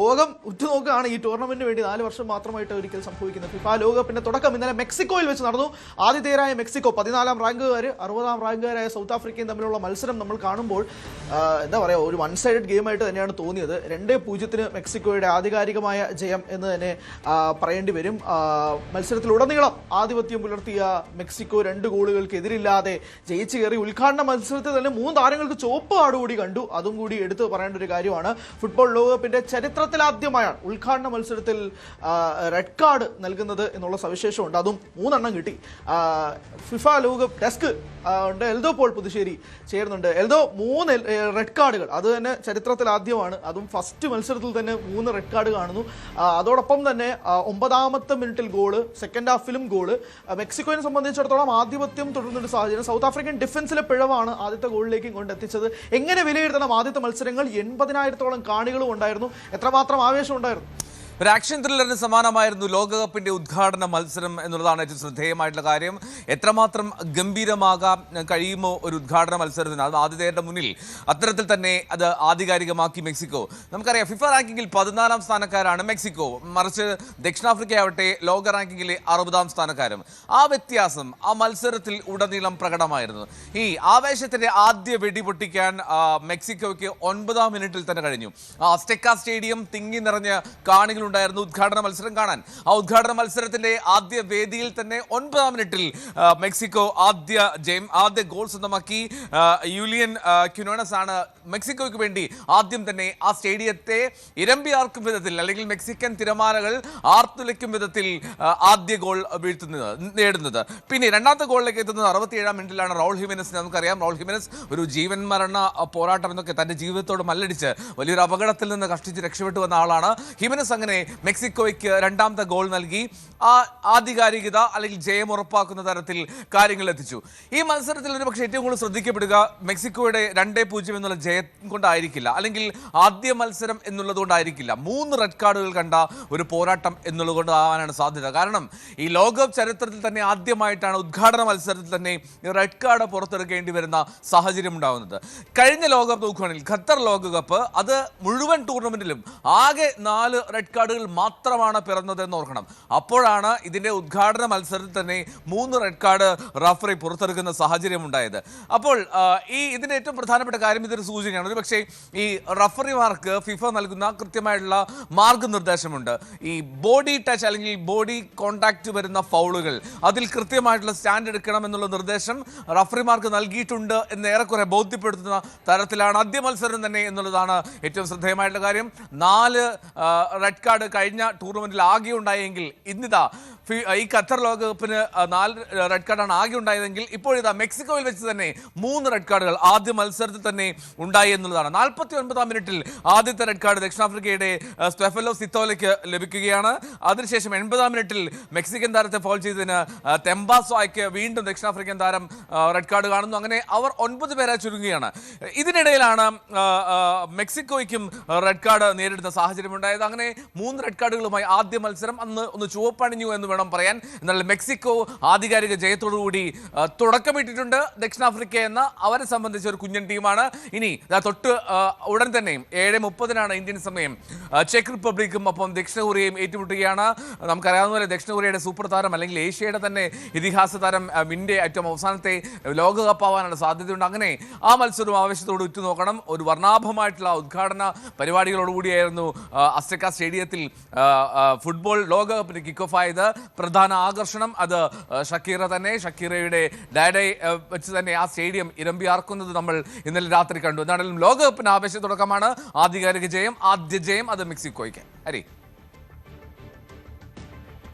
ലോകം ഉറ്റുനോക്കുകയാണ് ഈ ടൂർണമെന്റിന് വേണ്ടി 4 വർഷം മാത്രമായിട്ട് ഒരിക്കൽ സംഭവിക്കുന്നത് ഫിഫ ലോകകപ്പിന്റെ തുടക്കം ഇന്നലെ മെക്സിക്കോയിൽ വെച്ച് നടന്നു. ആതിഥേയരായ മെക്സിക്കോ 14ാം റാങ്കുകാർ 60ാം റാങ്കുകാരായ സൗത്ത് ആഫ്രിക്കയും തമ്മിലുള്ള മത്സരം നമ്മൾ കാണുമ്പോൾ എന്താ പറയുക, ഒരു വൺ സൈഡഡ് ഗെയിമായിട്ട് തന്നെയാണ് തോന്നിയത്. 2-0 മെക്സിക്കോയുടെ ആധികാരികമായ ജയം എന്ന് തന്നെ പറയേണ്ടി വരും. മത്സരത്തിലുടനീളം ആധിപത്യം പുലർത്തിയ മെക്സിക്കോ 2 ഗോളുകൾക്ക് എതിരില്ലാതെ ജയിച്ചു കയറി. ഉദ്ഘാടന മത്സരത്തിൽ തന്നെ 3 താരങ്ങൾക്ക് ചുവപ്പ് കാർഡ് കൂടി കണ്ടു. അതും കൂടി എടുത്തു പറയേണ്ട ഒരു കാര്യമാണ്. ഫുട്ബോൾ ലോകകപ്പിന്റെ ചരിത്രത്തിലാദ്യമായാണ് ഉദ്ഘാടന മത്സരത്തിൽ റെഡ് കാർഡ് നൽകുന്നത് എന്നുള്ള സവിശേഷമുണ്ട്. അതും 3 എണ്ണം കിട്ടി. ഫിഫ ലോകകപ്പ് ഡെസ്ക് ഉണ്ട്, എൽദോ പോൾ പുതുശ്ശേരി ചേരുന്നുണ്ട്. എൽദോ, 3 റെഡ് കാർഡുകൾ, അത് തന്നെ ചരിത്രത്തിൽ ആദ്യമാണ്. അതും ഫസ്റ്റ് മത്സരത്തിൽ തന്നെ 3 റെഡ് കാർഡ് കാണുന്നു. അതോടൊപ്പം തന്നെ 9ാമത്തെ മിനിറ്റിൽ ഗോള്, സെക്കൻഡ് ഹാഫിലും ഗോള്. മെക്സിക്കോയെ സംബന്ധിച്ചിടത്തോളം ആധിപത്യം തുടരുന്നൊരു സാഹചര്യം. സൗത്ത് ആഫ്രിക്കൻ ഡിഫൻസിലെ പിഴവാണ് ആദ്യത്തെ ഗോളിലേക്കും കൊണ്ടെത്തിച്ചത്. എങ്ങനെ വിലയിരുത്തണം ആദ്യത്തെ മത്സരങ്ങൾ? 80,000-ഓളം കാണികളും ഉണ്ടായിരുന്നു. എത്രമാത്രം ആവേശം ഉണ്ടായിരുന്നു? ഒരു ആക്ഷൻ ത്രില്ലറിന് സമാനമായിരുന്നു ലോകകപ്പിന്റെ ഉദ്ഘാടന മത്സരം എന്നുള്ളതാണ് ഏറ്റവും ശ്രദ്ധേയമായിട്ടുള്ള കാര്യം. എത്രമാത്രം ഗംഭീരമാകാൻ കഴിയുമോ ഒരു ഉദ്ഘാടന മത്സരത്തിന്, അത് ആതിഥേയരുടെ മുന്നിൽ അത്തരത്തിൽ തന്നെ അത് ആധികാരികമാക്കി മെക്സിക്കോ. നമുക്കറിയാം, ഫിഫ റാങ്കിങ്ങിൽ 14ാം സ്ഥാനക്കാരാണ് മെക്സിക്കോ, മറിച്ച് ദക്ഷിണാഫ്രിക്കയാവട്ടെ ലോക റാങ്കിങ്ങിലെ 60ാം സ്ഥാനക്കാരും. ആ വ്യത്യാസം ആ മത്സരത്തിൽ ഉടനീളം പ്രകടമായിരുന്നു. ഈ ആവേശത്തിന്റെ ആദ്യ വെടിപൊട്ടിക്കാൻ മെക്സിക്കോയ്ക്ക് 9ാം മിനിറ്റിൽ തന്നെ കഴിഞ്ഞു. അസ്ടെക്ക സ്റ്റേഡിയം തിങ്ങി നിറഞ്ഞ കാണികൾ ഉണ്ടായിരുന്നു ഉദ്ഘാടന മത്സരം കാണാൻ. ആ ഉദ്ഘാടന മത്സരത്തിന്റെ ആദ്യ വേദിയിൽ തന്നെ 9ാം മിനിറ്റിൽ മെക്സിക്കോ ആദ്യ ഗോൾ സ്വന്തമാക്കി. യൂലിയൻ ക്വിനോണസ് ആണ് മെക്സിക്കോയ്ക്ക് വേണ്ടി ആദ്യം തന്നെ ആ സ്റ്റേഡിയത്തെ ഇരമ്പി ആർക്കും വിധത്തിൽ, അല്ലെങ്കിൽ മെക്സിക്കൻ തിരമാലകൾ ആർത്തുലയ്ക്കും വിധത്തിൽ ആദ്യ ഗോൾ നേടുന്നത്. പിന്നെ രണ്ടാമത്തെ ഗോളിലേക്ക് എത്തുന്നത് 67ാം മിനിറ്റിലാണ്. റൗൾ ഹിമെനസിനെ നമുക്കറിയാം. റൗൾ ഹിമെനസ് ഒരു ജീവൻ മരണ പോരാട്ടം എന്നൊക്കെ തന്റെ ജീവിതത്തോട് മല്ലടിച്ച് വലിയൊരു അപകടത്തിൽ നിന്ന് കഷ്ടിച്ച് രക്ഷപ്പെട്ടു വന്ന ആളാണ് ഹിമെനസ്. അങ്ങനെ മെക്സിക്കോയ്ക്ക് രണ്ടാമത്തെ ഗോൾ നൽകി ആ ആധികാരികത അല്ലെങ്കിൽ ജയം ഉറപ്പാക്കുന്ന തരത്തിൽ കാര്യങ്ങൾ എത്തിച്ചു. ഈ മത്സരത്തിൽ ഒരു പക്ഷേ ഏറ്റവും കൂടുതൽ ശ്രദ്ധിക്കപ്പെടുക മെക്സിക്കോയുടെ 2-0 എന്നുള്ള ജയം കൊണ്ടായിരിക്കില്ല, അല്ലെങ്കിൽ ആദ്യ മത്സരം എന്നുള്ളതുകൊണ്ടായിരിക്കില്ല. 3 റെഡ് കാർഡുകൾ കണ്ട ഒരു പോരാട്ടം എന്നുള്ളതുകൊണ്ട് ആവാനാണ് സാധ്യത. കാരണം ഈ ലോകകപ്പ് ചരിത്രത്തിൽ തന്നെ ആദ്യമായിട്ടാണ് ഉദ്ഘാടന മത്സരത്തിൽ തന്നെ റെഡ് കാർഡ് പുറത്തെടുക്കേണ്ടി വരുന്ന സാഹചര്യം ഉണ്ടാകുന്നത്. കഴിഞ്ഞ ലോകകപ്പ് നോക്കുകയാണെങ്കിൽ ഖത്തർ ലോകകപ്പ്, അത് മുഴുവൻ ടൂർണമെന്റിലും ആകെ 4 റെഡ് കാർഡുകൾ മാത്രമാണ് പിറന്നതെന്ന് ഓർക്കണം. അപ്പോഴാണ് ഇതിന്റെ ഉദ്ഘാടന മത്സരത്തിൽ തന്നെ 3 റെഡ് കാർഡ് റഫറി പുറത്തെടുക്കുന്ന സാഹചര്യം ഉണ്ടായത്. അപ്പോൾ ഇതിന്റെ ഏറ്റവും പ്രധാനപ്പെട്ട കാര്യം ഇതൊരു സൂചനയാണ്. ഒരു പക്ഷേ ഈ റഫറിമാർക്ക് ഫിഫ നൽകുന്ന കൃത്യമായിട്ടുള്ള മാർഗനിർദ്ദേശമുണ്ട്. ഈ ബോഡി ടച്ച് അല്ലെങ്കിൽ ബോഡി കോണ്ടാക്ട് വരുന്ന ഫൗളുകൾ, അതിൽ കൃത്യമായിട്ടുള്ള സ്റ്റാൻഡ് എടുക്കണം എന്നുള്ള നിർദ്ദേശം റഫറിമാർക്ക് നൽകിയിട്ടുണ്ട് എന്ന് ഏറെക്കുറെ ബോധ്യപ്പെടുത്തുന്ന തരത്തിലാണ് ആദ്യ മത്സരം തന്നെ എന്നുള്ളതാണ് ഏറ്റവും ശ്രദ്ധേയമായിട്ടുള്ള കാര്യം. 4 റെഡ് കാർഡ് കഴിഞ്ഞ ടൂർണമെന്റിൽ ആകെ ഉണ്ടായെങ്കിൽ ഇന്നിതാ ഈ ഖത്തർ ലോകകപ്പിന് 4 റെഡ് കാർഡാണ് ആകെ ഉണ്ടായതെങ്കിൽ ഇപ്പോഴിതാ മെക്സിക്കോയിൽ വെച്ച് തന്നെ 3 റെഡ് കാർഡുകൾ ആദ്യ മത്സരത്തിൽ തന്നെ ഉണ്ടായി എന്നുള്ളതാണ്. 49ാം മിനിറ്റിൽ ആദ്യത്തെ റെഡ് കാർഡ് ദക്ഷിണാഫ്രിക്കയുടെ സ്റ്റെഫലോ സിത്തോലയ്ക്ക് ലഭിക്കുകയാണ്. അതിനുശേഷം 80ാം മിനിറ്റിൽ മെക്സിക്കൻ താരത്തെ ഫൗൾ ചെയ്തതിന് തെമ്പാസോയ്ക്ക് വീണ്ടും ദക്ഷിണാഫ്രിക്കൻ താരം റെഡ് കാർഡ് കാണുന്നു. അങ്ങനെ അവർ 9 പേരെ ചുരുങ്ങുകയാണ്. ഇതിനിടയിലാണ് മെക്സിക്കോയ്ക്കും റെഡ് കാർഡ് നേരിടുന്ന സാഹചര്യം ഉണ്ടായത്. അങ്ങനെ 3 റെഡ് കാർഡുകളുമായി ആദ്യ മത്സരം അന്ന് ഒന്ന് ചുവപ്പണിഞ്ഞു എന്ന് വേണം പറയാൻ. എന്നാൽ മെക്സിക്കോ ആധികാരിക ജയത്തോടുകൂടി തുടക്കമിട്ടിട്ടുണ്ട്. ദക്ഷിണാഫ്രിക്ക എന്ന അവരെ സംബന്ധിച്ച ഒരു കുഞ്ഞൻ ടീമാണ്. ഇനി തൊട്ട് ഉടൻ തന്നെ 7:30 ഇന്ത്യൻ സമയം ചെക്ക് റിപ്പബ്ലിക്കും ഒപ്പം ദക്ഷിണ കൊറിയയും ഏറ്റുമുട്ടുകയാണ്. നമുക്കറിയാവുന്ന പോലെ ദക്ഷിണ കൊറിയയുടെ സൂപ്പർ താരം, അല്ലെങ്കിൽ ഏഷ്യയുടെ തന്നെ ഇതിഹാസ താരം മിന്റെ ഏറ്റവും അവസാനത്തെ ലോകകപ്പ് ആവാനാണ് സാധ്യതയുണ്ട്. അങ്ങനെ ആ മത്സരവും ആവേശത്തോട് ഉറ്റുനോക്കണം. ഒരു വർണ്ണാഭമായിട്ടുള്ള ഉദ്ഘാടന പരിപാടികളോടുകൂടിയായിരുന്നു അസ്ടെക്ക സ്റ്റേഡിയത്തിൽ ഫുട്ബോൾ ലോകകപ്പിന് കിക്ക് ഓഫ് ആയത്. പ്രധാന ആകർഷണം അത് ഷക്കീറ തന്നെ. ഷക്കീറയുടെ ഡാഡെ വെച്ച് തന്നെ ആ സ്റ്റേഡിയം ഇരമ്പിയാർക്കുന്നത് നമ്മൾ ഇന്നലെ രാത്രി കണ്ടു. എന്നാണെങ്കിലും ലോകകപ്പിന് ആവേശ തുടക്കമാണ്. ആധികാരിക ജയം, ആദ്യ ജയം അത് മെക്സിക്കോയ്ക്ക്. ഹരി,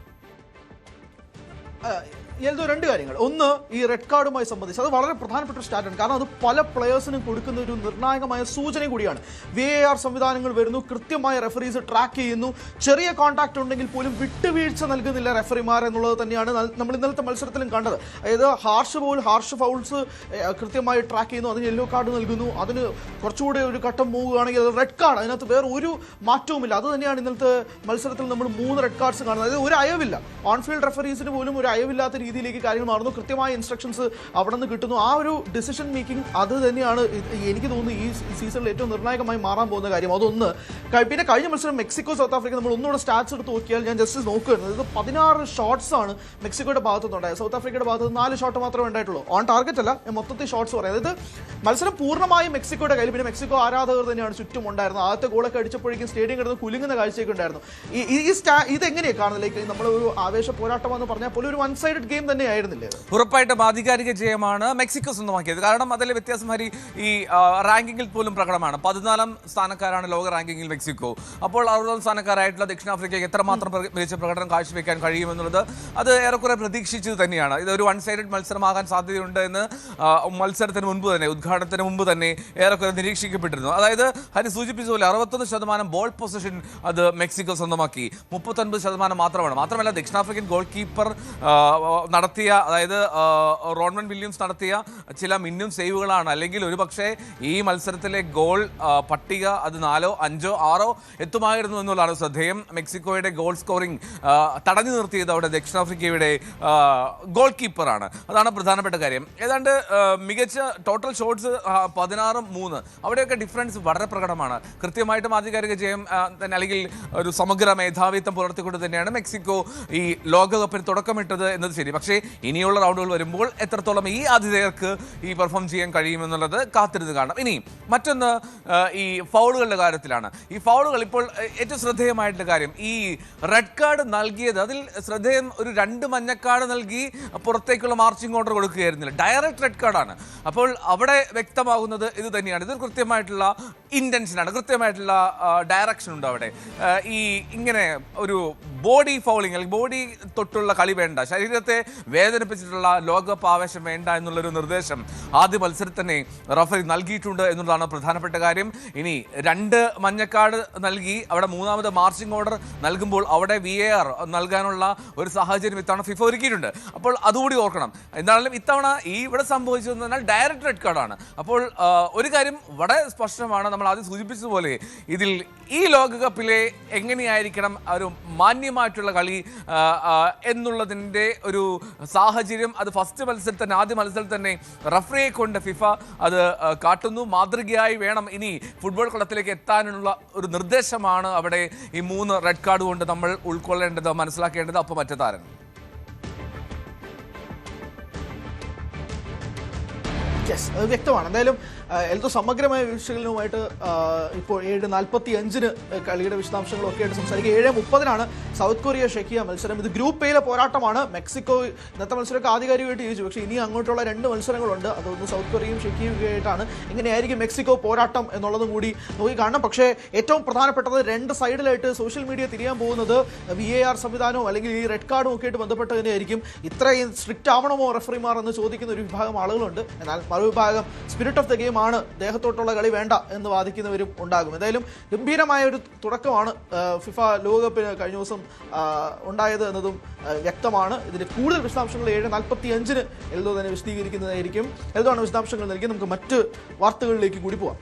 എന്തോ 2 കാര്യങ്ങൾ. ഒന്ന്, ഈ റെഡ് കാർഡുമായി സംബന്ധിച്ച് അത് വളരെ പ്രധാനപ്പെട്ട ഒരു സ്റ്റാറ്റാണ്. കാരണം അത് പല പ്ലെയേഴ്സിനും കൊടുക്കുന്ന ഒരു നിർണായകമായ സൂചന കൂടിയാണ്. VAR സംവിധാനങ്ങൾ വരുന്നു, കൃത്യമായ റെഫറീസ് ട്രാക്ക് ചെയ്യുന്നു. ചെറിയ കോൺടാക്ട് ഉണ്ടെങ്കിൽ പോലും വിട്ടുവീഴ്ച നൽകുന്നില്ല റെഫറിമാർ എന്നുള്ളത് തന്നെയാണ് നമ്മൾ ഇന്നലത്തെ മത്സരത്തിലും കണ്ടത്. അതായത് ഹാർഷ് ഫൗൾസ് കൃത്യമായി ട്രാക്ക് ചെയ്യുന്നു, അതിന് യെല്ലോ കാർഡ് നൽകുന്നു. അതിന് കുറച്ചുകൂടി ഒരു ഘട്ടം പോവുകയാണെങ്കിൽ അത് റെഡ് കാർഡ്. അതിനകത്ത് വേറെ ഒരു മാറ്റവുമില്ല. അത് തന്നെയാണ് ഇന്നലത്തെ മത്സരത്തിൽ നമ്മൾ 3 റെഡ് കാർഡ്സ് കാണുന്നത്. അതായത് ഒരു അയവില്ല. ഓൺഫീൽഡ് റെഫറീസിന് പോലും ഒരു അയവില്ലാത്ത രീതിയിലേക്ക് കാര്യങ്ങൾ മാറുന്നു. കൃത്യമായ ഇൻസ്ട്രക്ഷൻസ് അവിടെ നിന്ന് കിട്ടുന്നു. ആ ഒരു ഡിസിഷൻ മേക്കിംഗ് അത് തന്നെയാണ് എനിക്ക് തോന്നുന്നു ഈ സീസണിൽ ഏറ്റവും നിർണായകമായി മാറാൻ പോകുന്ന കാര്യം. അതൊന്ന്. പിന്നെ കഴിഞ്ഞ മത്സരം മെക്സിക്കോ സൗത്ത് ആഫ്രിക്ക നമ്മൾ ഒന്നുകൂടെ സ്റ്റാറ്റ്സ് എടുത്ത് നോക്കിയാൽ ഞാൻ ജസ്റ്റ് നോക്കുകയായിരുന്നു. ഇത് 16 ഷോട്ട്സ് ആണ് മെക്സിക്കോയുടെ ഭാഗത്തുനിന്നുണ്ടായത്. സൗത്ത് ആഫ്രിക്കയുടെ ഭാഗത്ത് 4 ഷോട്ട് മാത്രമേ ഉണ്ടായിട്ടുള്ളൂ. ഓൺ ടാർഗറ്റ് അല്ല, മൊത്തത്തിൽ ഷോട്ട്സ് പറയാം. അതായത് മത്സരം പൂർണ്ണമായും മെക്സിക്കോയുടെ കയ്യിൽ. പിന്നെ മെക്സിക്കോ ആരാധകർ തന്നെയാണ് ചുറ്റും ഉണ്ടായിരുന്നത്. ആദ്യത്തെ ഗോളൊക്കെ അടിച്ചപ്പോഴേക്കും സ്റ്റേഡിയം കിടന്ന് കുലുങ്ങുന്ന കാഴ്ചയൊക്കെ ഉണ്ടായിരുന്നു. ഇതെങ്ങനെയാണ് കാണുന്നത്? നമ്മളൊരു ആവേശ പോരാട്ടമെന്ന് പറഞ്ഞാൽ പോലും ഒരു വൺ സൈഡഡ് ഗെയിം തന്നെ ആയിരുന്നില്ലേ? ഉറപ്പായിട്ടും ആധികാരിക ജയമാണ് മെക്സിക്കോ സ്വന്തമാക്കിയത്. കാരണം അതിലെ വ്യത്യാസം ഹരി ഈ റാങ്കിങ്ങിൽ പോലും പ്രകടമാണ്. 14ാം സ്ഥാനക്കാരാണ് ലോക റാങ്കിങ്ങിൽ മെക്സിക്കോ. അപ്പോൾ 60ാം സ്ഥാനക്കാരായിട്ടുള്ള ദക്ഷിണാഫ്രിക്കയ്ക്ക് എത്രമാത്രം മികച്ച പ്രകടനം കാഴ്ചവെക്കാൻ കഴിയുമെന്നുള്ളത് അത് ഏറെക്കുറെ പ്രതീക്ഷിച്ചത് തന്നെയാണ്. ഇതൊരു വൺ സൈഡഡ് മത്സരമാകാൻ സാധ്യതയുണ്ട് എന്ന് മത്സരത്തിന് മുൻപ് തന്നെ, ഉദ്ഘാടനത്തിന് മുമ്പ് തന്നെ ഏറെക്കുറെ നിരീക്ഷിക്കപ്പെട്ടിരുന്നു. അതായത് ഹരി സൂചിപ്പിച്ച പോലെ 61% ബോൾ പൊസിഷൻ അത് മെക്സിക്കോ സ്വന്തമാക്കി. 39% മാത്രമല്ല ദക്ഷിണാഫ്രിക്കൻ ഗോൾ കീപ്പർ നടത്തിയ, അതായത് റോൺമൻ വില്യംസ് നടത്തിയ ചില മിന്നും സേവുകളാണ്. അല്ലെങ്കിൽ ഒരു പക്ഷേ ഈ മത്സരത്തിലെ ഗോൾ പട്ടിക അത് 4, 5, 6 എത്തുമായിരുന്നു എന്നുള്ളതാണ് ശ്രദ്ധേയം. മെക്സിക്കോയുടെ ഗോൾ സ്കോറിംഗ് തടഞ്ഞു നിർത്തിയത് അവിടെ ദക്ഷിണാഫ്രിക്കയുടെ ഗോൾ കീപ്പറാണ്. അതാണ് പ്രധാനപ്പെട്ട കാര്യം. ഏതാണ്ട് മികച്ച ടോട്ടൽ ഷോട്ട്സ് 16-3. അവിടെയൊക്കെ ഡിഫറൻസ് വളരെ പ്രകടമാണ്. കൃത്യമായിട്ടും ആധികാരിക ജയം തന്നെ, അല്ലെങ്കിൽ ഒരു സമഗ്ര മേധാവിത്വം പുലർത്തിക്കൊണ്ട് തന്നെയാണ് മെക്സിക്കോ ഈ ലോകകപ്പിന് തുടക്കമിട്ടത് എന്നത് ശരി. പക്ഷേ ഇനിയുള്ള റൗണ്ടുകൾ വരുമ്പോൾ എത്രത്തോളം ഈ ആതിഥേയർക്ക് ഈ പെർഫോം ചെയ്യാൻ കഴിയുമെന്നുള്ളത് കാത്തിരുന്ന് കാണണം. ഇനി മറ്റൊന്ന് ഈ ഫൗളുകളുടെ കാര്യത്തിലാണ്. ഈ ഫൗളുകൾ ഇപ്പോൾ ഏറ്റവും ശ്രദ്ധേയമായിട്ടുള്ള കാര്യം, ഈ റെഡ് കാർഡ് നൽകിയത്, അതിൽ ശ്രദ്ധേയം ഒരു 2 മഞ്ഞക്കാർഡ് നൽകി പുറത്തേക്കുള്ള മാർച്ചിങ് ഓർഡർ കൊടുക്കുകയായിരുന്നില്ല. ഡയറക്റ്റ് റെഡ് കാർഡാണ്. അപ്പോൾ അവിടെ വ്യക്തമാകുന്നത് ഇത് തന്നെയാണ്. ഇത് കൃത്യമായിട്ടുള്ള ഇൻറ്റൻഷനാണ്, കൃത്യമായിട്ടുള്ള ഡയറക്ഷൻ ഉണ്ട് അവിടെ. ഈ ഇങ്ങനെ ഒരു ബോഡി ഫൗളിങ് അല്ലെങ്കിൽ ബോഡി തൊട്ടുള്ള കളി വേണ്ട, ശരീരത്തെ വേദനിപ്പിച്ചിട്ടുള്ള ലോകകപ്പ് ആവേശം വേണ്ട എന്നുള്ളൊരു നിർദ്ദേശം ആദ്യ മത്സരത്തിൽ തന്നെ റഫറി നൽകിയിട്ടുണ്ട് എന്നുള്ളതാണ് പ്രധാനപ്പെട്ട കാര്യം. ഇനി 2 മഞ്ഞക്കാർഡ് നൽകി അവിടെ 3ാമത് മാർച്ചിങ് ഓർഡർ നൽകുമ്പോൾ അവിടെ VAR നൽകാനുള്ള ഒരു സാഹചര്യം ഇത്തവണ ഫിഫ ഒരുക്കിയിട്ടുണ്ട്. അപ്പോൾ അതുകൂടി ഓർക്കണം. എന്താണെങ്കിലും ഇത്തവണ ഇവിടെ സംഭവിച്ചതെന്ന് പറഞ്ഞാൽ ഡയറക്റ്റ് റെഡ് കാർഡാണ്. അപ്പോൾ ഒരു കാര്യം വളരെ സ്പഷ്ടമാണ്, നമ്മൾ ആദ്യം സൂചിപ്പിച്ചതുപോലെ ഇതിൽ ഈ ലോകകപ്പിലെ എങ്ങനെയായിരിക്കണം ഒരു മാന്യമായിട്ടുള്ള കളി എന്നുള്ളതിൻ്റെ ഒരു സാഹചര്യം അത് ഫസ്റ്റ് മത്സരത്തിൽ തന്നെ, ആദ്യ മത്സരത്തിൽ തന്നെ റഫറിയെ കൊണ്ട് ഫിഫ അത് കാട്ടുന്നു. മാതൃകയായി വേണം ഇനി ഫുട്ബോൾ കളത്തിലേക്ക് എത്താനുള്ള ഒരു നിർദ്ദേശമാണ് അവിടെ ഈ 3 റെഡ് കാർഡ് കൊണ്ട് നമ്മൾ ഉൾക്കൊള്ളേണ്ടത്, മനസ്സിലാക്കേണ്ടത്. അപ്പോൾ മറ്റു താരങ്ങൾ അത് വ്യക്തമാണ്. എന്തായാലും എൽദോ സമഗ്രമായ വിശകലനവുമായിട്ട് ഇപ്പോൾ 7:45 കളിയുടെ വിശദാംശങ്ങളൊക്കെ ആയിട്ട് സംസാരിക്കുക. 7:30 സൗത്ത് കൊറിയ ഷെക്കിയ മത്സരം. ഇത് ഗ്രൂപ്പ് എയിലെ പോരാട്ടമാണ്. മെക്സിക്കോ ഇന്നത്തെ മത്സരമൊക്കെ ആധികാരികമായിട്ട് ചോദിച്ചു, പക്ഷേ ഇനി അങ്ങോട്ടുള്ള 2 മത്സരങ്ങളുണ്ട്. അതൊന്ന് സൗത്ത് കൊറിയയും ഷെക്കിയയുമായിട്ടാണ്. എങ്ങനെയായിരിക്കും മെക്സിക്കോ പോരാട്ടം എന്നുള്ളതും കൂടി നോക്കി കാണണം. പക്ഷേ ഏറ്റവും പ്രധാനപ്പെട്ടത് 2 സൈഡിലായിട്ട് സോഷ്യൽ മീഡിയ തിരിയാൻ പോകുന്നത് VAR സംവിധാനവും അല്ലെങ്കിൽ ഈ റെഡ് കാർഡും ഒക്കെ ആയിട്ട് ബന്ധപ്പെട്ട് തന്നെയായിരിക്കും. ഇത്രയും സ്ട്രിക്റ്റ് ആവണമോ റഫറിമാർ എന്ന് ചോദിക്കുന്ന ഒരു വിഭാഗം ആളുകളുണ്ട്. എന്നാൽ മറുവിഭാഗം സ്പിരിറ്റ് ഓഫ് ദ ഗെയിം ആണ്, ദേഹത്തോട്ടുള്ള കളി വേണ്ട എന്ന് വാദിക്കുന്നവരും ഉണ്ടാകും. എന്തായാലും ഗംഭീരമായ ഒരു തുടക്കമാണ് ഫിഫ ലോകകപ്പിന് കഴിഞ്ഞ ദിവസം ഉണ്ടായത് എന്നതും വ്യക്തമാണ്. ഇതിന്റെ കൂടുതൽ വിശദാംശങ്ങൾ 7:45 എൽദോ തന്നെ വിശദീകരിക്കുന്നതായിരിക്കും. എൽദോ ആണ് വിശദാംശങ്ങൾ നൽകി. നമുക്ക് മറ്റ് വാർത്തകളിലേക്ക് കൂടി പോവാം.